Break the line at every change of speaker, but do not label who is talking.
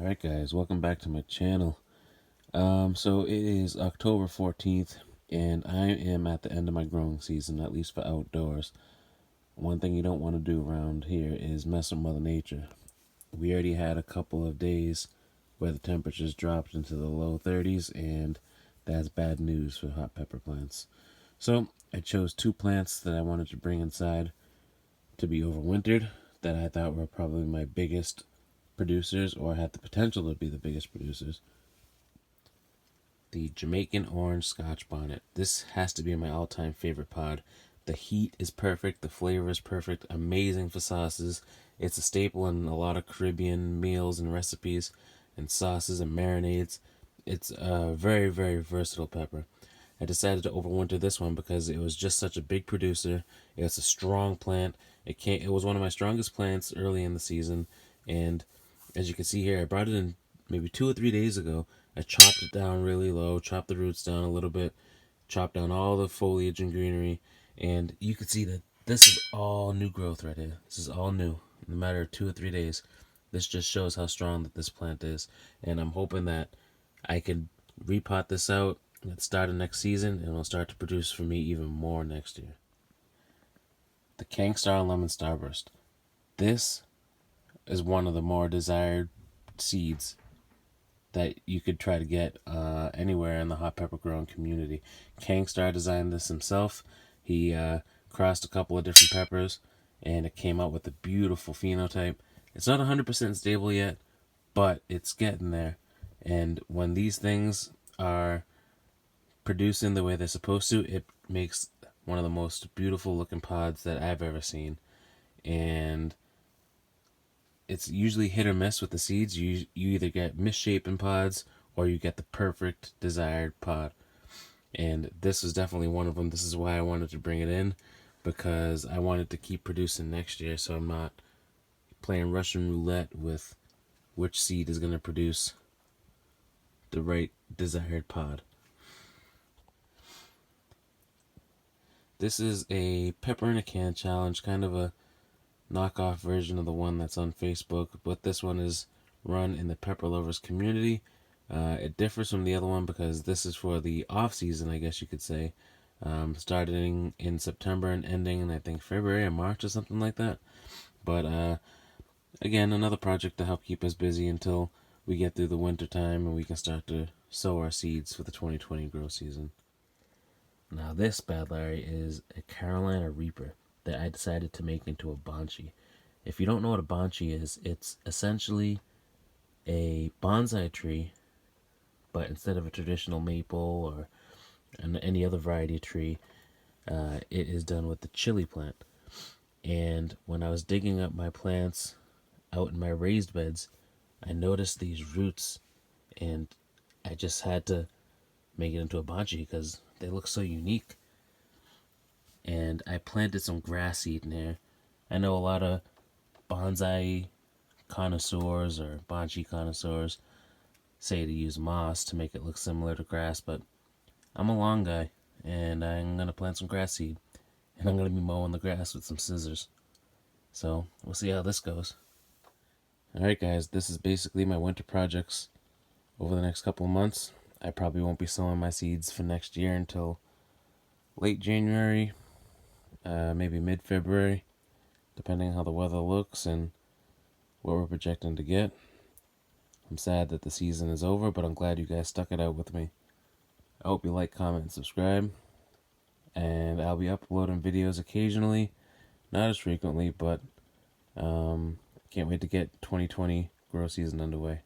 Alright guys, welcome back to my channel. So it is October 14th and I am at the end of my growing season, at least for outdoors. One thing you don't want to do around here is mess with Mother Nature. We already had a couple of days where the temperatures dropped into the low 30s, and that's bad news for hot pepper plants. So I chose two plants that I wanted to bring inside to be overwintered that I thought were probably my biggest producers, or had the potential to be the biggest producers. The Jamaican Orange Scotch Bonnet. This has to be my all-time favorite pod. The heat is perfect, the flavor is perfect, amazing for sauces. It's a staple in a lot of Caribbean meals and recipes and sauces and marinades. It's a very, very versatile pepper. I decided to overwinter this one because it was just such a big producer. It's a strong plant. It was one of my strongest plants early in the season, and as you can see here, I brought it in maybe 2 or 3 days ago. I chopped it down really low, chopped the roots down a little bit, chopped down all the foliage and greenery, and you can see that this is all new growth right here. This is all new in a matter of 2 or 3 days. This just shows how strong that this plant is, and I'm hoping that I can repot this out at the start of next season, and it'll start to produce for me even more next year. The Kangstar Lemon Starburst. This is one of the more desired seeds that you could try to get anywhere in the hot pepper growing community. Kangstar designed this himself. He crossed a couple of different peppers, and it came out with a beautiful phenotype. It's not 100% stable yet, but it's getting there. And when these things are producing the way they're supposed to, it makes one of the most beautiful looking pods that I've ever seen. And it's usually hit or miss with the seeds. You either get misshapen pods or you get the perfect desired pod. And this is definitely one of them. This is why I wanted to bring it in, because I wanted to keep producing next year, so I'm not playing Russian roulette with which seed is going to produce the right desired pod. This is a pepper in a can challenge, kind of a knockoff version of the one that's on Facebook, but this one is run in the pepper lovers community. It differs from the other one because this is for the off season, I guess you could say, starting in September and ending in I think February or March or something like that. But again, another project to help keep us busy until we get through the winter time and we can start to sow our seeds for the 2020 grow season. Now this bad Larry is a Carolina Reaper that I decided to make into a banshee. If you don't know what a banshee is, it's essentially a bonsai tree, but instead of a traditional maple or any other variety of tree, it is done with the chili plant. And when I was digging up my plants out in my raised beds, I noticed these roots, and I just had to make it into a banshee because they look so unique. And I planted some grass seed in there. I know a lot of bonsai connoisseurs or banshee connoisseurs say to use moss to make it look similar to grass, but I'm a lawn guy, and I'm going to plant some grass seed, and I'm going to be mowing the grass with some scissors. So we'll see how this goes. Alright guys, this is basically my winter projects over the next couple of months. I probably won't be sowing my seeds for next year until late January, maybe mid-February, depending on how the weather looks and what we're projecting to get. I'm sad that the season is over, but I'm glad you guys stuck it out with me. I hope you like, comment, and subscribe. And I'll be uploading videos occasionally, not as frequently, but can't wait to get 2020 grow season underway.